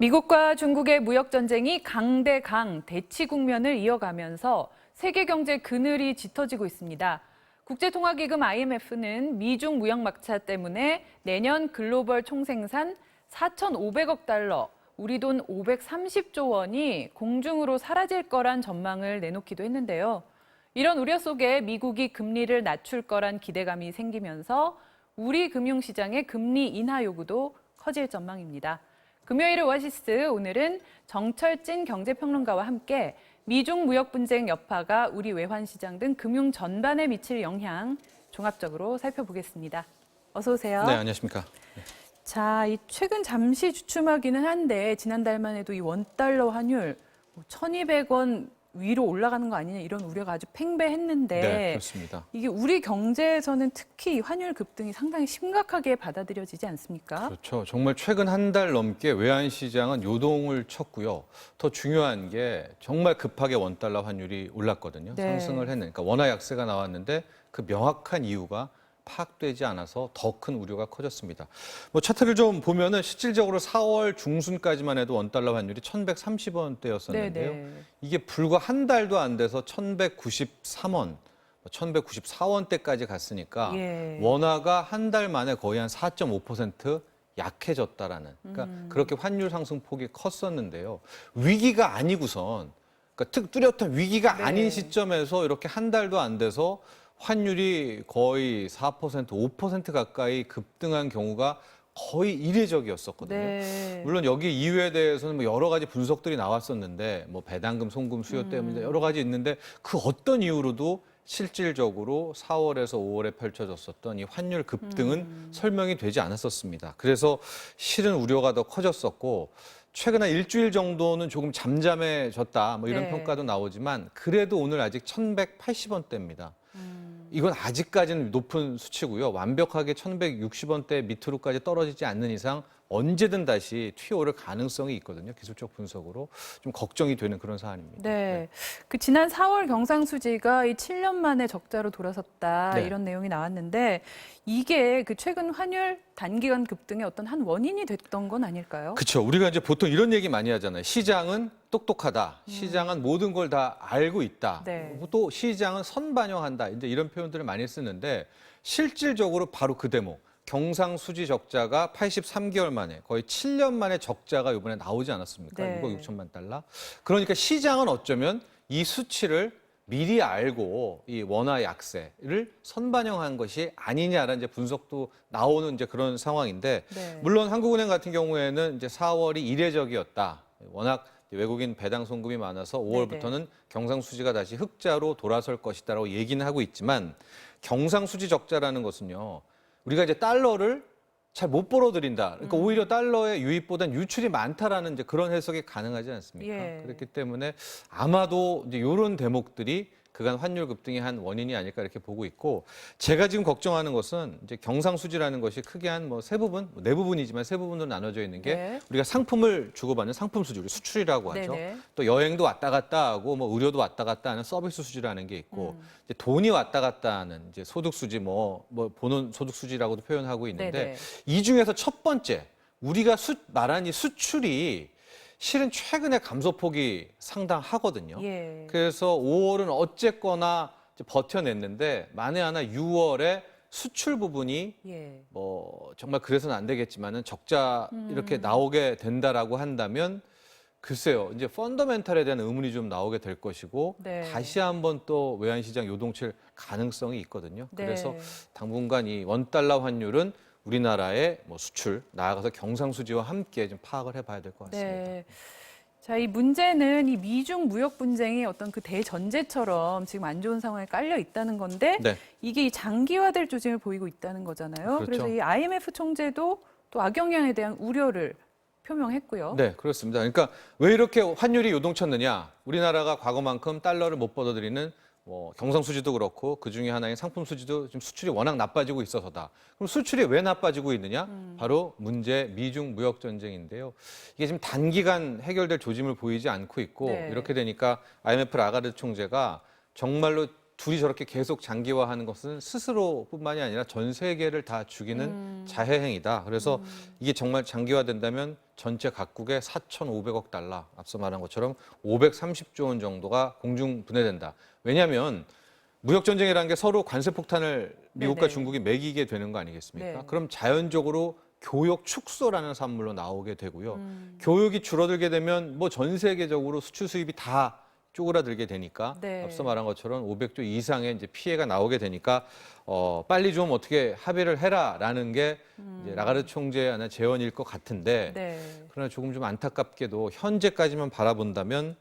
미국과 중국의 무역 전쟁이 강대강 대치 국면을 이어가면서 세계 경제 그늘이 짙어지고 있습니다. 국제통화기금 IMF는 미중 무역 막차 때문에 내년 글로벌 총생산 4,500억 달러, 우리 돈 530조 원이 공중으로 사라질 거란 전망을 내놓기도 했는데요. 이런 우려 속에 미국이 금리를 낮출 거란 기대감이 생기면서 우리 금융시장의 금리 인하 요구도 커질 전망입니다. 금요일의 오아시스, 오늘은 정철진 경제평론가와 함께 미중 무역 분쟁 여파가 우리 외환시장 등 금융 전반에 미칠 영향 종합적으로 살펴보겠습니다. 어서 오세요. 네, 안녕하십니까. 자, 이 최근 잠시 주춤하기는 한데 지난달만 해도 이 원달러 환율 1,200원 위로 올라가는 거 아니냐 이런 우려가 아주 팽배했는데 네, 그렇습니다. 이게 우리 경제에서는 특히 환율 급등이 상당히 심각하게 받아들여지지 않습니까? 그렇죠. 정말 최근 한 달 넘게 외환시장은 요동을 쳤고요. 더 중요한 게 정말 급하게 원달러 환율이 올랐거든요. 네. 상승을 했는. 그러니까 원화 약세가 나왔는데 그 명확한 이유가 파악되지 않아서 더 큰 우려가 커졌습니다. 뭐 차트를 좀 보면은 실질적으로 4월 중순까지만 해도 원달러 환율이 1,130원대였었는데요. 네네. 이게 불과 한 달도 안 돼서 1,193원, 1,194원대까지 갔으니까 예. 원화가 한 달 만에 거의 한 4.5% 약해졌다라는. 그러니까 그렇게 환율 상승폭이 컸었는데요. 위기가 아니고선 그러니까 뚜렷한 위기가 네. 아닌 시점에서 이렇게 한 달도 안 돼서 환율이 거의 4%, 5% 가까이 급등한 경우가 거의 이례적이었었거든요. 네. 물론 여기 이유에 대해서는 뭐 여러 가지 분석들이 나왔었는데 뭐 배당금 송금 수요 때문에 여러 가지 있는데 그 어떤 이유로도 실질적으로 4월에서 5월에 펼쳐졌었던 이 환율 급등은 설명이 되지 않았었습니다. 그래서 실은 우려가 더 커졌었고 최근 한 일주일 정도는 조금 잠잠해졌다 뭐 이런 네. 평가도 나오지만 그래도 오늘 아직 1,180원대입니다. 이건 아직까지는 높은 수치고요. 완벽하게 1,160원대 밑으로까지 떨어지지 않는 이상 언제든 다시 튀어오를 가능성이 있거든요. 기술적 분석으로 좀 걱정이 되는 그런 사안입니다. 네. 그 지난 4월 경상수지가 이 7년 만에 적자로 돌아섰다 네. 이런 내용이 나왔는데 이게 그 최근 환율 단기간 급등의 어떤 한 원인이 됐던 건 아닐까요? 그렇죠. 우리가 이제 보통 이런 얘기 많이 하잖아요. 시장은 똑똑하다. 시장은 모든 걸 다 알고 있다. 네. 또 시장은 선반영한다. 이제 이런 표현들을 많이 쓰는데 실질적으로 바로 그 대목. 경상수지 적자가 83개월 만에 거의 7년 만에 적자가 이번에 나오지 않았습니까? 네. 6억 6천만 달러. 그러니까 시장은 어쩌면 이 수치를 미리 알고 이 원화 약세를 선반영한 것이 아니냐라는 이제 분석도 나오는 이제 그런 상황인데 네. 물론 한국은행 같은 경우에는 이제 4월이 이례적이었다. 워낙 외국인 배당 송금이 많아서 5월부터는 경상수지가 다시 흑자로 돌아설 것이다라고 얘기는 하고 있지만 경상수지 적자라는 것은요. 우리가 이제 달러를 잘 못 벌어들인다. 그러니까 오히려 달러의 유입보단 유출이 많다라는 이제 그런 해석이 가능하지 않습니까? 예. 그렇기 때문에 아마도 이제 이런 대목들이 그간 환율 급등의 한 원인이 아닐까 이렇게 보고 있고 제가 지금 걱정하는 것은 이제 경상수지라는 것이 크게 한 뭐 세 부분, 네 부분이지만 세 부분으로 나눠져 있는 게 네. 우리가 상품을 주고받는 상품 수지, 우리 수출이라고 하죠. 네네. 또 여행도 왔다 갔다 하고 뭐 의료도 왔다 갔다 하는 서비스 수지라는 게 있고 이제 돈이 왔다 갔다 하는 이제 소득 수지 뭐 보는 소득 수지라고도 표현하고 있는데 네네. 이 중에서 첫 번째 우리가 말한 이 수출이 실은 최근에 감소폭이 상당하거든요. 예. 그래서 5월은 어쨌거나 이제 버텨냈는데 만에 하나 6월에 수출 부분이 예. 뭐 정말 그래서는 안 되겠지만은 적자 이렇게 나오게 된다라고 한다면 글쎄요. 이제 펀더멘탈에 대한 의문이 좀 나오게 될 것이고 네. 다시 한번 또 외환시장 요동칠 가능성이 있거든요. 네. 그래서 당분간 이 원달러 환율은 우리나라의 뭐 수출, 나아가서 경상수지와 함께 좀 파악을 해봐야 될 것 같습니다. 네. 자, 이 문제는 이 미중 무역 분쟁이 어떤 그 대전제처럼 지금 안 좋은 상황에 깔려 있다는 건데 네. 이게 이 장기화될 조짐을 보이고 있다는 거잖아요. 그렇죠. 그래서 이 IMF 총재도 또 악영향에 대한 우려를 표명했고요. 네, 그렇습니다. 그러니까 왜 이렇게 환율이 요동쳤느냐? 우리나라가 과거만큼 달러를 못 벌어들이는 뭐 경상수지도 그렇고 그 중에 하나인 상품수지도 지금 수출이 워낙 나빠지고 있어서다. 그럼 수출이 왜 나빠지고 있느냐? 바로 문제 미중 무역 전쟁인데요. 이게 지금 단기간 해결될 조짐을 보이지 않고 있고 네. 이렇게 되니까 IMF 라가르드 총재가 정말로 둘이 저렇게 계속 장기화하는 것은 스스로뿐만이 아니라 전 세계를 다 죽이는 자해행위다. 그래서 이게 정말 장기화된다면 전체 각국의 4,500억 달러, 앞서 말한 것처럼 530조 원 정도가 공중 분해된다. 왜냐하면 무역 전쟁이라는 게 서로 관세 폭탄을 미국과 네네. 중국이 매기게 되는 거 아니겠습니까? 네. 그럼 자연적으로 교역 축소라는 산물로 나오게 되고요. 교육이 줄어들게 되면 뭐 전 세계적으로 수출 수입이 다 쪼그라들게 되니까 네. 앞서 말한 것처럼 500조 이상의 이제 피해가 나오게 되니까 빨리 좀 어떻게 합의를 해라라는 게 이제 라가르 총재의 하나 제언일 것 같은데 네. 그러나 조금 좀 안타깝게도 현재까지만 바라본다면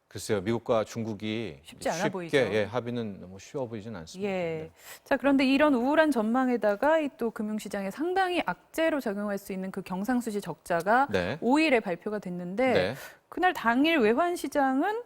글쎄요 미국과 중국이 쉽지 않아 쉽게 보이죠. 합의는 너무 쉬워 보이진 않습니다. 예. 네. 자, 그런데 이런 우울한 전망에다가 이 또 금융시장에 상당히 악재로 작용할 수 있는 그 경상수지 적자가 네. 5일에 발표가 됐는데 네. 그날 당일 외환시장은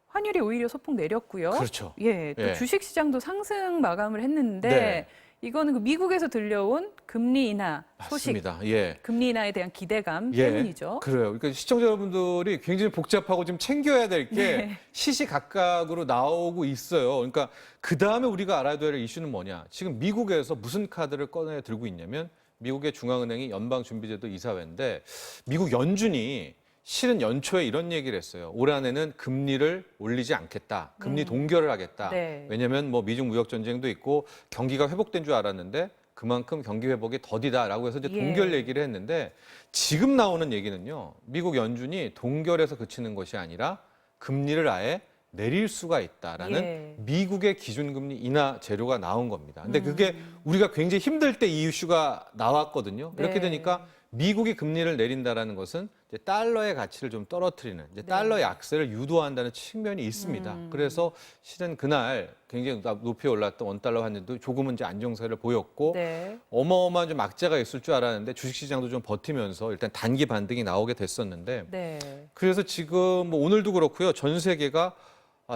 환율이 오히려 소폭 내렸고요. 그렇죠. 예, 또 예. 주식시장도 상승 마감을 했는데 네. 이거는 그 미국에서 들려온 금리 인하 소식, 맞습니다. 예. 금리 인하에 대한 기대감 예, 때문이죠. 그래요. 그러니까 시청자 여러분들이 굉장히 복잡하고 지금 챙겨야 될 게 네. 시시각각으로 나오고 있어요. 그러니까 그 다음에 우리가 알아야 될 이슈는 뭐냐? 지금 미국에서 무슨 카드를 꺼내 들고 있냐면 미국의 중앙은행이 연방준비제도 이사회인데 미국 연준이 실은 연초에 이런 얘기를 했어요. 올 한해는 금리를 올리지 않겠다. 금리 동결을 하겠다. 네. 왜냐하면 뭐 미중 무역 전쟁도 있고 경기가 회복된 줄 알았는데 그만큼 경기 회복이 더디다라고 해서 이제 예. 동결 얘기를 했는데 지금 나오는 얘기는요. 미국 연준이 동결에서 그치는 것이 아니라 금리를 아예 내릴 수가 있다라는 예. 미국의 기준금리 인하 재료가 나온 겁니다. 근데 그게 우리가 굉장히 힘들 때 이 이슈가 나왔거든요. 네. 그렇게 되니까 미국이 금리를 내린다라는 것은 이제 달러의 가치를 좀 떨어뜨리는 이제 달러의 약세를 유도한다는 측면이 있습니다. 그래서 실은 그날 굉장히 높이 올랐던 원달러 환율도 조금은 이제 안정세를 보였고 네. 어마어마한 좀 악재가 있을 줄 알았는데 주식시장도 좀 버티면서 일단 단기 반등이 나오게 됐었는데 네. 그래서 지금 뭐 오늘도 그렇고요. 전 세계가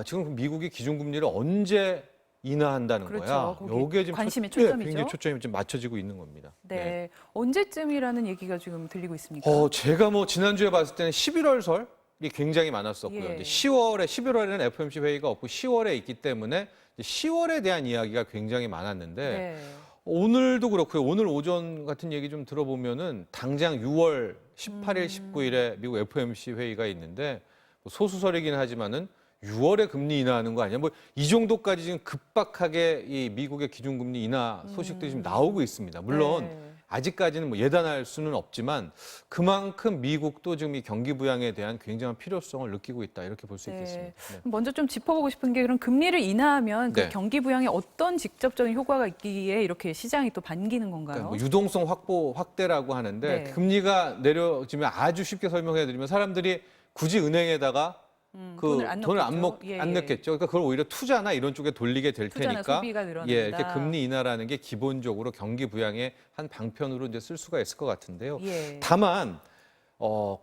지금 미국이 기준금리를 언제 인하한다는 그렇죠. 거야. 거기 여기에 지금 관심의 초점이죠. 굉장히 초점이 좀 맞춰지고 있는 겁니다. 네. 언제쯤이라는 얘기가 지금 들리고 있습니까? 제가 뭐 지난주에 봤을 때는 11월 설이 굉장히 많았었고요. 예. 이제 11월에는 FOMC 회의가 없고 10월에 있기 때문에 10월에 대한 이야기가 굉장히 많았는데 네. 오늘도 그렇고요. 오늘 오전 같은 얘기 좀 들어보면은 당장 6월 18일, 19일에 미국 FOMC 회의가 있는데 뭐 소수설이긴 하지만은 6월에 금리 인하하는 거 아니야? 뭐 이 정도까지 지금 급박하게 이 미국의 기준금리 인하 소식들이 지금 나오고 있습니다. 물론 네. 아직까지는 뭐 예단할 수는 없지만 그만큼 미국도 지금 이 경기 부양에 대한 굉장한 필요성을 느끼고 있다 이렇게 볼 수 네. 있겠습니다. 네. 먼저 좀 짚어보고 싶은 게 그럼 금리를 인하하면 그 네. 경기 부양에 어떤 직접적인 효과가 있기에 이렇게 시장이 또 반기는 건가요? 그러니까 뭐 유동성 확대라고 하는데 네. 금리가 내려지면 아주 쉽게 설명해 드리면 사람들이 굳이 은행에다가 그 돈을 안 넣겠죠. 예, 안 예. 넣겠죠. 그러니까 그걸 오히려 투자나 이런 쪽에 돌리게 될 투자나 테니까 소비가 늘어난다. 이렇게 금리 인하라는 게 기본적으로 경기 부양의 한 방편으로 이제 쓸 수가 있을 것 같은데요. 예. 다만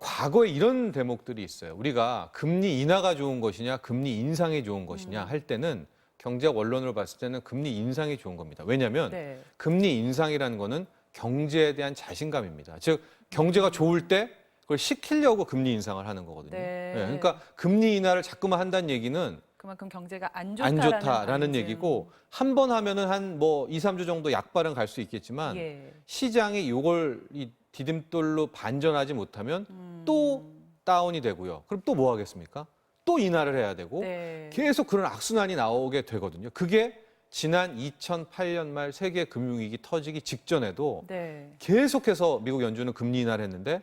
과거에 이런 대목들이 있어요. 우리가 금리 인하가 좋은 것이냐, 금리 인상이 좋은 것이냐 할 때는 경제학 원론으로 봤을 때는 금리 인상이 좋은 겁니다. 왜냐하면 네. 금리 인상이라는 거는 경제에 대한 자신감입니다. 즉 경제가 좋을 때 그걸 시키려고 금리 인상을 하는 거거든요. 네. 그러니까 금리 인하를 자꾸만 한다는 얘기는 그만큼 경제가 안 안 좋다라는, 좋다라는 반증. 얘기고 한 번 하면은 한 뭐 2, 3주 정도 약발은 갈 수 있겠지만 예. 시장이 요걸 이 디딤돌로 반전하지 못하면 또 다운이 되고요. 그럼 또 뭐 하겠습니까? 또 인하를 해야 되고 네. 계속 그런 악순환이 나오게 되거든요. 그게 지난 2008년 말 세계 금융위기 터지기 직전에도 네. 계속해서 미국 연준은 금리 인하를 했는데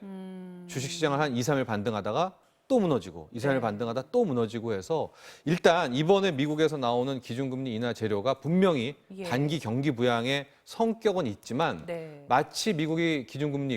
주식시장을 한 2, 3일 반등하다가 또 무너지고 2, 3일 네. 반등하다 또 무너지고 해서 일단 이번에 미국에서 나오는 기준금리 인하 재료가 분명히 예. 단기 경기 부양의 성격은 있지만 네. 마치 미국이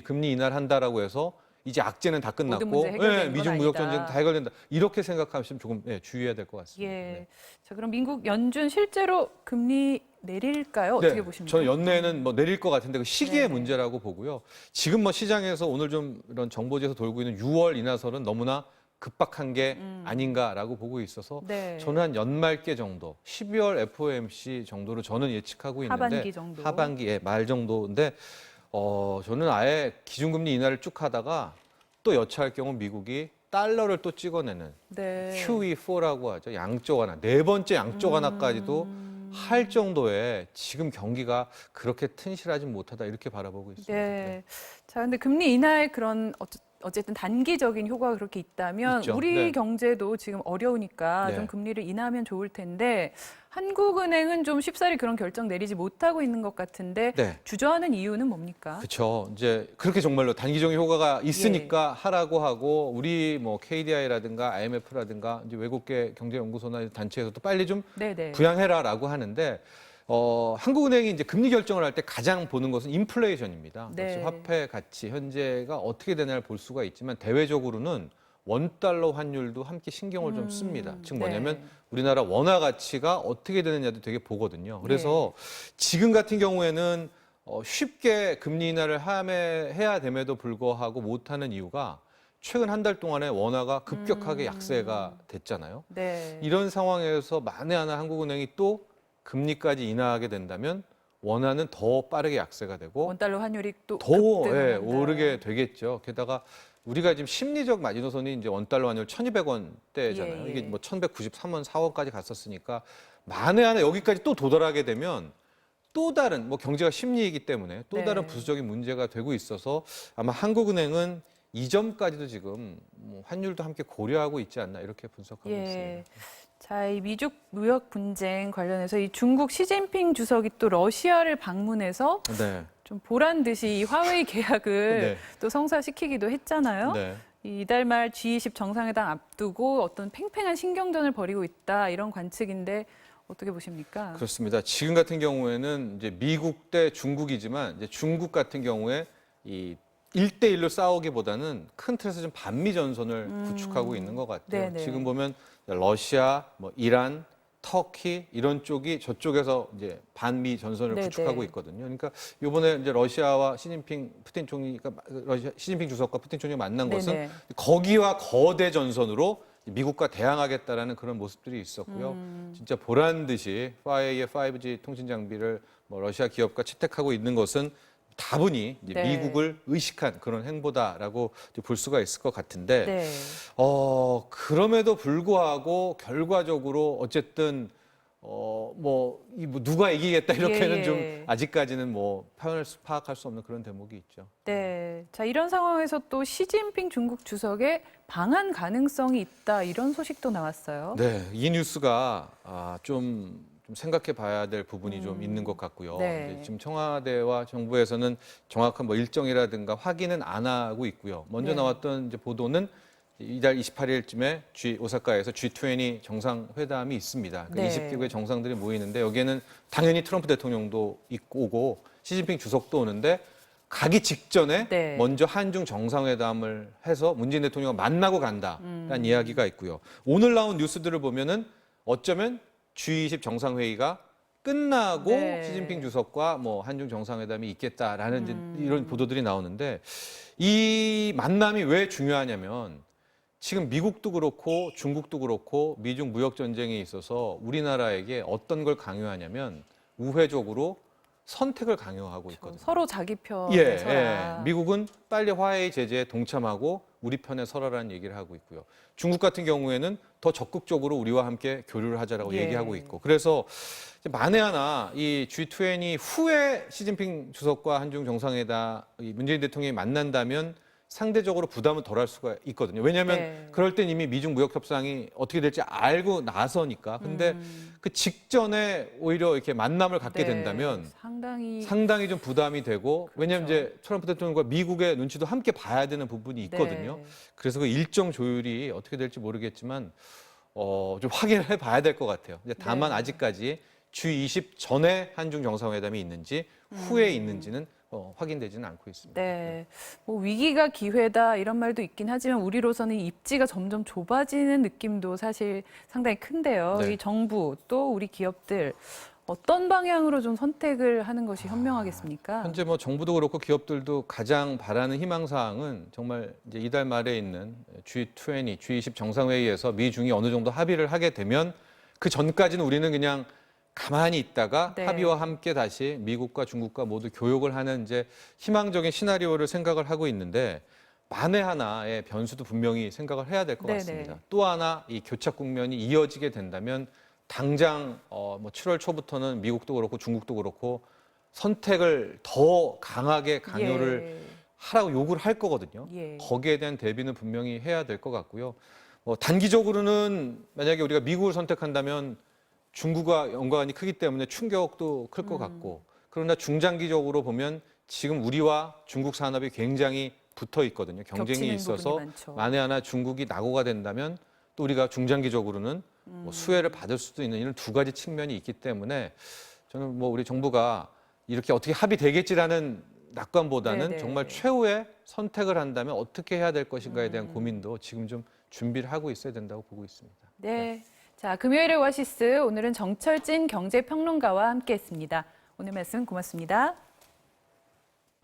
금리 인하를 한다라고 해서 이제 악재는 다 모든 끝났고 문제 해결되는 건 미중 무역 전쟁 아니다. 다 해결된다. 이렇게 생각하시면 조금 주의해야 될 것 같습니다. 예. 네. 자, 그럼 미국 연준 실제로 금리 내릴까요? 어떻게 네, 보십니까? 저는 연내에는 뭐 내릴 것 같은데 그 시기의 네네. 문제라고 보고요. 지금 뭐 시장에서 오늘 좀 이런 정보지에서 돌고 있는 6월 인하설은 너무나 급박한 게 아닌가라고 보고 있어서 네. 저는 한 연말께 정도, 12월 FOMC 정도로 저는 예측하고 있는데 하반기 정도. 하반기에 말 정도인데 저는 아예 기준금리 인하를 쭉 하다가 또 여차할 경우 미국이 달러를 또 찍어내는 네. QE4라고 하죠. 양쪽 완화. 네 번째 양쪽 완화까지도 할 정도의 지금 경기가 그렇게 튼실하지 못하다 이렇게 바라보고 있습니다. 네. 자, 근데 금리 인하의 그런 어쨌든 단기적인 효과가 그렇게 있다면 있죠. 우리 네. 경제도 지금 어려우니까 네. 좀 금리를 인하하면 좋을 텐데 한국은행은 좀 쉽사리 그런 결정 내리지 못하고 있는 것 같은데 네. 주저하는 이유는 뭡니까? 그렇죠. 이제 그렇게 정말로 단기적인 효과가 있으니까 하라고 하고 우리 뭐 KDI라든가 IMF라든가 이제 외국계 경제연구소나 단체에서도 빨리 좀 네네. 부양해라라고 하는데 한국은행이 이제 금리 결정을 할 때 가장 보는 것은 인플레이션입니다. 네. 그래서 화폐 가치 현재가 어떻게 되냐를 볼 수가 있지만 대외적으로는 원달러 환율도 함께 신경을 좀 씁니다. 즉 뭐냐면 네. 우리나라 원화 가치가 어떻게 되느냐도 되게 보거든요. 그래서 지금 같은 경우에는 쉽게 금리 인하를 해야 됨에도 불구하고 못하는 이유가 최근 한 달 동안에 원화가 급격하게 약세가 됐잖아요. 네. 이런 상황에서 만에 하나 한국은행이 또 금리까지 인하하게 된다면 원화는 더 빠르게 약세가 되고 원달러 환율이 또 더 급등을 한다. 오르게 되겠죠. 게다가 우리가 지금 심리적 마지노선이 이제 원달러 환율 1,200원대잖아요. 예, 예. 이게 뭐 1,193원, 4원까지 갔었으니까 만에 하나 여기까지 또 도달하게 되면 또 다른 뭐 경제가 심리이기 때문에 또 네. 다른 부수적인 문제가 되고 있어서 아마 한국은행은 이 점까지도 지금 뭐 환율도 함께 고려하고 있지 않나 이렇게 분석하고 있습니다. 자, 이 미중 무역 분쟁 관련해서 이 중국 시진핑 주석이 또 러시아를 방문해서 네. 좀 보란 듯이 이 화웨이 계약을 네. 또 성사시키기도 했잖아요. 네. 이달 말 G20 정상회담 앞두고 어떤 팽팽한 신경전을 벌이고 있다 이런 관측인데 어떻게 보십니까? 그렇습니다. 지금 같은 경우에는 이제 미국 대 중국이지만 이제 중국 같은 경우에 이 1대1로 싸우기보다는 큰 틀에서 좀 반미 전선을 구축하고 있는 것 같아요. 네네. 지금 보면 러시아, 뭐 이란, 터키 이런 쪽이 저쪽에서 이제 반미 전선을 네네. 구축하고 있거든요. 그러니까 이번에 이제 러시아와 시진핑 주석과 푸틴 총리가 만난 것은 네네. 거기와 거대 전선으로 미국과 대항하겠다라는 그런 모습들이 있었고요. 진짜 보란 듯이 화웨이의 5G 통신 장비를 뭐 러시아 기업과 채택하고 있는 것은 다분히 이제 네. 미국을 의식한 그런 행보다라고 볼 수가 있을 것 같은데 네. 그럼에도 불구하고 결과적으로 어쨌든 뭐 누가 이기겠다 이렇게는 예. 좀 아직까지는 뭐 파악할 수 없는 그런 대목이 있죠. 네. 자, 이런 상황에서 또 시진핑 중국 주석의 방한 가능성이 있다 이런 소식도 나왔어요. 네, 이 뉴스가 좀 생각해 봐야 될 부분이 좀 있는 것 같고요. 네. 이제 지금 청와대와 정부에서는 정확한 뭐 일정이라든가 확인은 안 하고 있고요. 먼저 네. 나왔던 이제 보도는 이달 28일쯤에 오사카에서 G20 정상회담이 있습니다. 네. 20개국의 정상들이 모이는데 여기에는 당연히 트럼프 대통령도 오고 시진핑 주석도 오는데 가기 직전에 네. 먼저 한중 정상회담을 해서 문재인 대통령과 만나고 간다라는 이야기가 있고요. 오늘 나온 뉴스들을 보면은 어쩌면 G20 정상회의가 끝나고 네. 시진핑 주석과 뭐 한중 정상회담이 있겠다라는 이제 이런 보도들이 나오는데 이 만남이 왜 중요하냐면 지금 미국도 그렇고 중국도 그렇고 미중 무역 전쟁에 있어서 우리나라에게 어떤 걸 강요하냐면 우회적으로 선택을 강요하고 있거든요. 서로 자기 편에 예, 서라. 예. 미국은 빨리 화해의 제재에 동참하고 우리 편에 서라라는 얘기를 하고 있고요. 중국 같은 경우에는 더 적극적으로 우리와 함께 교류를 하자라고 예. 얘기하고 있고. 그래서 이제 만에 하나 이 G20 후에 시진핑 주석과 한중 정상회담 문재인 대통령이 만난다면 상대적으로 부담을 덜 할 수가 있거든요. 왜냐하면 네. 그럴 땐 이미 미중 무역 협상이 어떻게 될지 알고 나서니까. 근데 그 직전에 오히려 이렇게 만남을 갖게 네. 된다면 상당히 좀 부담이 되고 왜냐하면 이제 트럼프 대통령과 미국의 눈치도 함께 봐야 되는 부분이 있거든요. 네. 그래서 그 일정 조율이 어떻게 될지 모르겠지만 좀 확인을 해봐야 될 것 같아요. 이제 다만 네. 아직까지 G20 전에 한중 정상회담이 있는지 후에 있는지는 확인되지는 않고 있습니다. 네, 뭐 위기가 기회다 이런 말도 있긴 하지만 우리로서는 입지가 점점 좁아지는 느낌도 사실 상당히 큰데요. 네. 이 정부 또 우리 기업들 어떤 방향으로 좀 선택을 하는 것이 현명하겠습니까? 현재 뭐 정부도 그렇고 기업들도 가장 바라는 희망 사항은 정말 이제 이달 말에 있는 G20, G20 정상회의에서 미중이 어느 정도 합의를 하게 되면 그 전까지는 우리는 그냥 가만히 있다가 네. 합의와 함께 다시 미국과 중국과 모두 교역을 하는 이제 희망적인 시나리오를 생각을 하고 있는데 만에 하나의 변수도 분명히 생각을 해야 될 것 네네. 같습니다. 또 하나 이 교착 국면이 이어지게 된다면 당장 뭐 7월 초부터는 미국도 그렇고 중국도 그렇고 선택을 더 강하게 강요를 예. 하라고 요구를 할 거거든요. 예. 거기에 대한 대비는 분명히 해야 될 것 같고요. 뭐 단기적으로는 만약에 우리가 미국을 선택한다면 중국과 연관이 크기 때문에 충격도 클 것 같고, 그러나 중장기적으로 보면 지금 우리와 중국 산업이 굉장히 붙어 있거든요. 경쟁이 겹치는 있어서 부분이 많죠. 만에 하나 중국이 낙오가 된다면 또 우리가 중장기적으로는 뭐 수혜를 받을 수도 있는 이런 두 가지 측면이 있기 때문에 저는 뭐 우리 정부가 이렇게 어떻게 합의되겠지라는 낙관보다는 네네. 정말 최후의 선택을 한다면 어떻게 해야 될 것인가에 대한 고민도 지금 좀 준비를 하고 있어야 된다고 보고 있습니다. 네. 자, 금요일의 오아시스 오늘은 정철진 경제평론가와 함께했습니다. 오늘 말씀 고맙습니다.